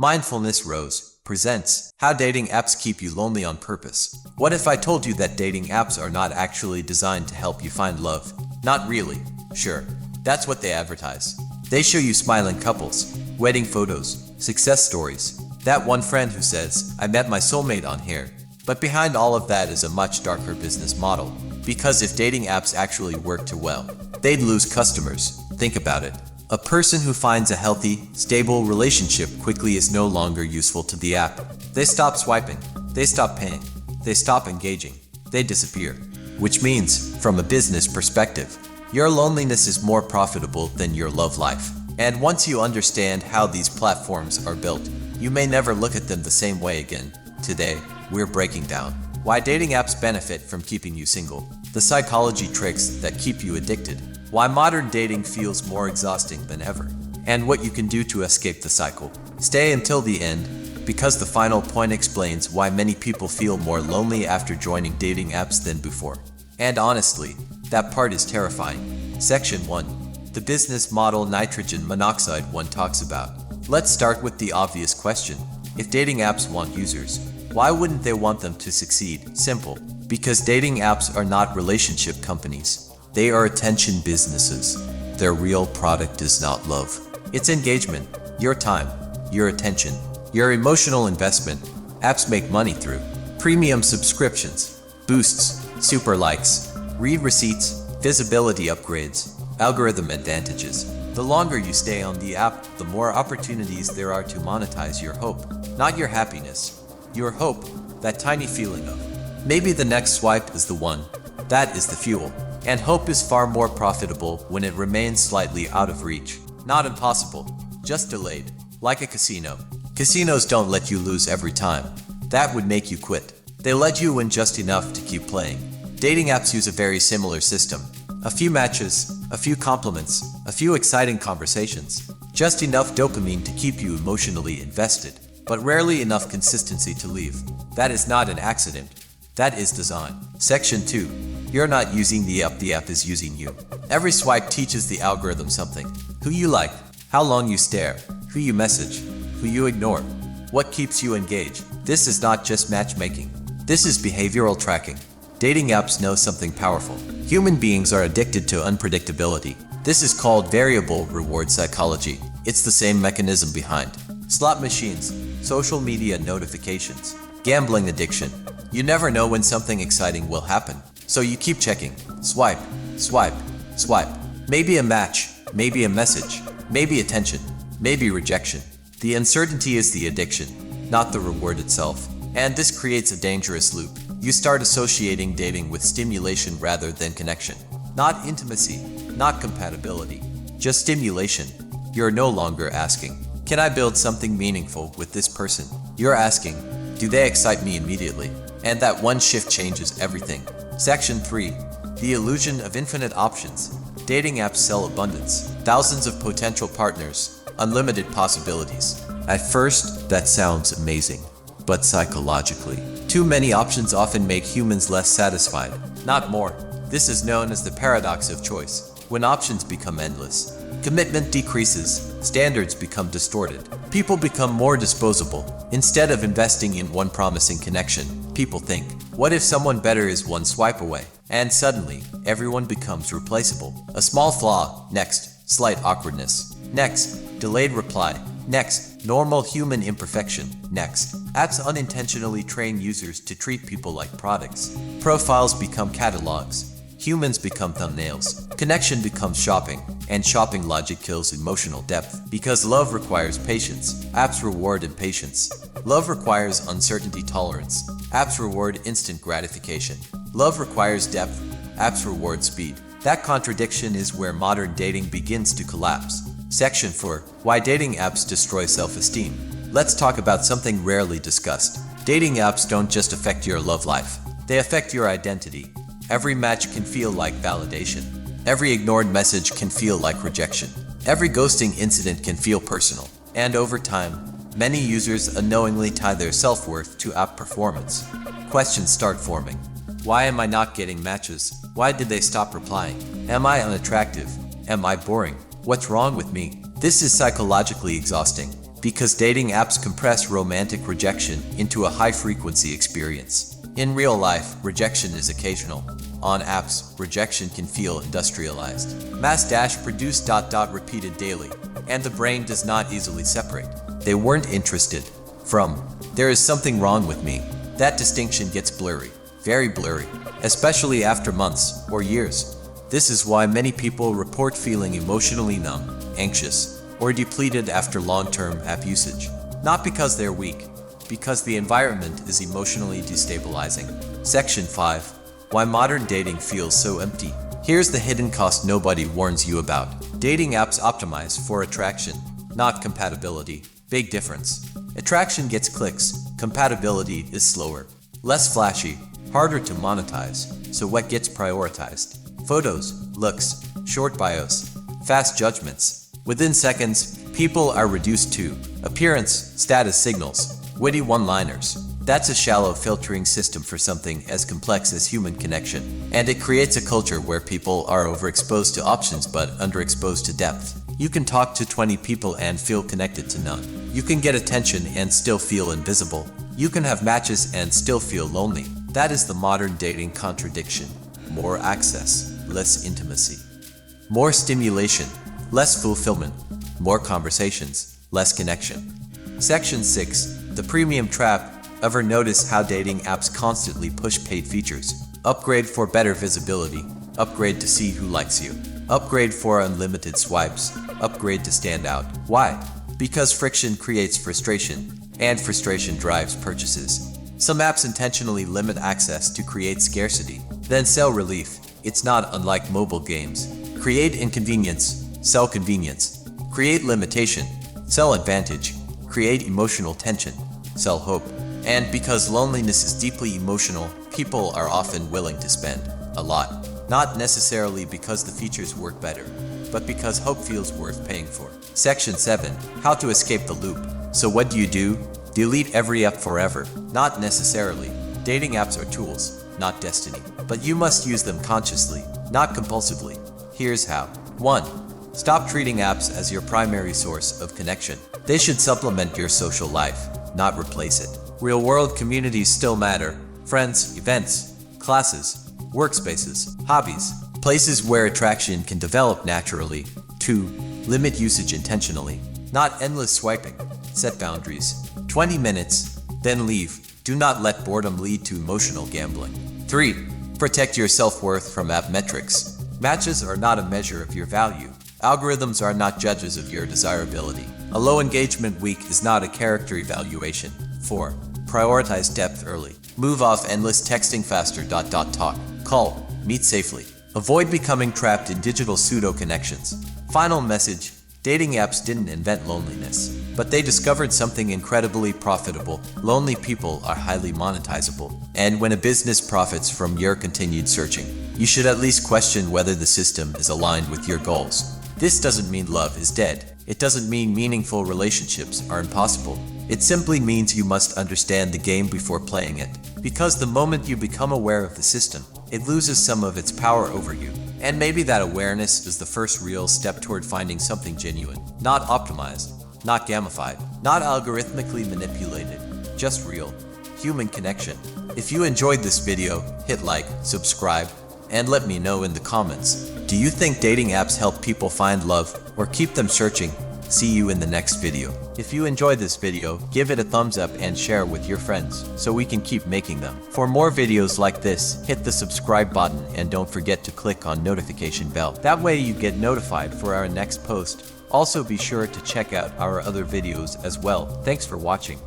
Mindfulness Rose presents How Dating Apps Keep You Lonely on Purpose. What if I told you that dating apps are not actually designed to help you find love? Not really. Sure, that's what they advertise. They show you smiling couples, wedding photos, success stories. That one friend who says, I met my soulmate on here. But behind all of that is a much darker business model. Because if dating apps actually worked too well, they'd lose customers. Think about it. A person who finds a healthy, stable relationship quickly is no longer useful to the app. They stop swiping. They stop paying. They stop engaging. They disappear. Which means, from a business perspective, your loneliness is more profitable than your love life. And once you understand how these platforms are built, you may never look at them the same way again. Today, we're breaking down why dating apps benefit from keeping you single, the psychology tricks that keep you addicted, why modern dating feels more exhausting than ever, and what you can do to escape the cycle. Stay until the end, because the final point explains why many people feel more lonely after joining dating apps than before. And honestly, that part is terrifying. Section 1. The business model nitrogen monoxide one talks about. Let's start with the obvious question. If dating apps want users, why wouldn't they want them to succeed? Simple. Because dating apps are not relationship companies. They are attention businesses. Their real product is not love. It's engagement, your time, your attention, your emotional investment. Apps make money through premium subscriptions, boosts, super likes, read receipts, visibility upgrades, algorithm advantages. The longer you stay on the app, the more opportunities there are to monetize your hope. Not your happiness. Your hope, that tiny feeling of maybe the next swipe is the one. That is the fuel. And hope is far more profitable when it remains slightly out of reach. Not impossible, just delayed. Like a casino. Casinos don't let you lose every time. That would make you quit. They let you win just enough to keep playing. Dating apps use a very similar system. A few matches, a few compliments, a few exciting conversations. Just enough dopamine to keep you emotionally invested, but rarely enough consistency to leave. That is not an accident. That is design. Section 2. You're not using the app is using you. Every swipe teaches the algorithm something. Who you like, how long you stare, who you message, who you ignore, what keeps you engaged. This is not just matchmaking. This is behavioral tracking. Dating apps know something powerful. Human beings are addicted to unpredictability. This is called variable reward psychology. It's the same mechanism behind slot machines, social media notifications, gambling addiction. You never know when something exciting will happen. So you keep checking. Swipe, swipe, swipe. Maybe a match, maybe a message, maybe attention, maybe rejection. The uncertainty is the addiction, not the reward itself. And this creates a dangerous loop. You start associating dating with stimulation rather than connection. Not intimacy, not compatibility, just stimulation. You're no longer asking, can I build something meaningful with this person? You're asking, do they excite me immediately? And that one shift changes everything. Section 3. The illusion of infinite options. Dating apps sell abundance. Thousands of potential partners. Unlimited possibilities. At first, that sounds amazing. But psychologically, too many options often make humans less satisfied, not more. This is known as the paradox of choice. When options become endless, commitment decreases, standards become distorted. People become more disposable. Instead of investing in one promising connection, people think, what if someone better is one swipe away? And suddenly, everyone becomes replaceable. A small flaw, next, slight awkwardness, next, delayed reply, next, normal human imperfection, next. Apps unintentionally train users to treat people like products. Profiles become catalogs. Humans become thumbnails. Connection becomes shopping, and shopping logic kills emotional depth. Because love requires patience, apps reward impatience. Love requires uncertainty tolerance. Apps reward instant gratification. Love requires depth. Apps reward speed. That contradiction is where modern dating begins to collapse. Section 4. Why dating apps destroy self-esteem. Let's talk about something rarely discussed. Dating apps don't just affect your love life. They affect your identity. Every match can feel like validation. Every ignored message can feel like rejection. Every ghosting incident can feel personal. And over time, many users unknowingly tie their self-worth to app performance. Questions start forming. Why am I not getting matches? Why did they stop replying? Am I unattractive? Am I boring? What's wrong with me? This is psychologically exhausting. Because dating apps compress romantic rejection into a high-frequency experience. In real life, rejection is occasional. On apps, rejection can feel industrialized. Mass-produced ... repeated daily, and the brain does not easily separate. They weren't interested from, there is something wrong with me. That distinction gets blurry, very blurry, especially after months or years. This is why many people report feeling emotionally numb, anxious, or depleted after long-term app usage. Not because they're weak, because the environment is emotionally destabilizing. Section 5. Why modern dating feels so empty. Here's the hidden cost nobody warns you about. Dating apps optimize for attraction, not compatibility. Big difference. Attraction gets clicks, compatibility is slower, less flashy, harder to monetize, so what gets prioritized? Photos, looks, short bios, fast judgments. Within seconds, people are reduced to appearance, status signals, witty one-liners. That's a shallow filtering system for something as complex as human connection, and it creates a culture where people are overexposed to options but underexposed to depth. You can talk to 20 people and feel connected to none. You can get attention and still feel invisible. You can have matches and still feel lonely. That is the modern dating contradiction. More access, less intimacy. More stimulation, less fulfillment. More conversations, less connection. Section 6. The premium trap. Ever notice how dating apps constantly push paid features? Upgrade for better visibility. Upgrade to see who likes you. Upgrade for unlimited swipes. Upgrade to stand out. Why? Because friction creates frustration, and frustration drives purchases. Some apps intentionally limit access to create scarcity, then sell relief. It's not unlike mobile games. Create inconvenience, sell convenience. Create limitation, sell advantage. Create emotional tension, sell hope. And because loneliness is deeply emotional, people are often willing to spend a lot. Not necessarily because the features work better, but because hope feels worth paying for. Section 7. How to escape the loop. So what do? Delete every app forever. Not necessarily. Dating apps are tools, not destiny. But you must use them consciously, not compulsively. Here's how. 1. Stop treating apps as your primary source of connection. They should supplement your social life, not replace it. Real-world communities still matter. Friends, events, classes, workspaces, hobbies, places where attraction can develop naturally. 2. Limit usage intentionally, not endless swiping. Set boundaries. 20 minutes, then leave. Do not let boredom lead to emotional gambling. 3. Protect your self-worth from app metrics. Matches are not a measure of your value. Algorithms are not judges of your desirability. A low engagement week is not a character evaluation. 4. Prioritize depth early. Move off endless texting faster. Talk. Call. Meet safely. Avoid becoming trapped in digital pseudo-connections. Final message. Dating apps didn't invent loneliness, but they discovered something incredibly profitable. Lonely people are highly monetizable. And when a business profits from your continued searching, you should at least question whether the system is aligned with your goals. This doesn't mean love is dead. It doesn't mean meaningful relationships are impossible. It simply means you must understand the game before playing it. Because the moment you become aware of the system, it loses some of its power over you. And maybe that awareness is the first real step toward finding something genuine. Not optimized, not gamified, not algorithmically manipulated, just real, human connection. If you enjoyed this video, hit like, subscribe, and let me know in the comments. Do you think dating apps help people find love or keep them searching? See you in the next video. If you enjoyed this video, give it a thumbs up and share with your friends so we can keep making them. For more videos like this, hit the subscribe button and don't forget to click on notification bell. That way you get notified for our next post. Also be sure to check out our other videos as well. Thanks for watching.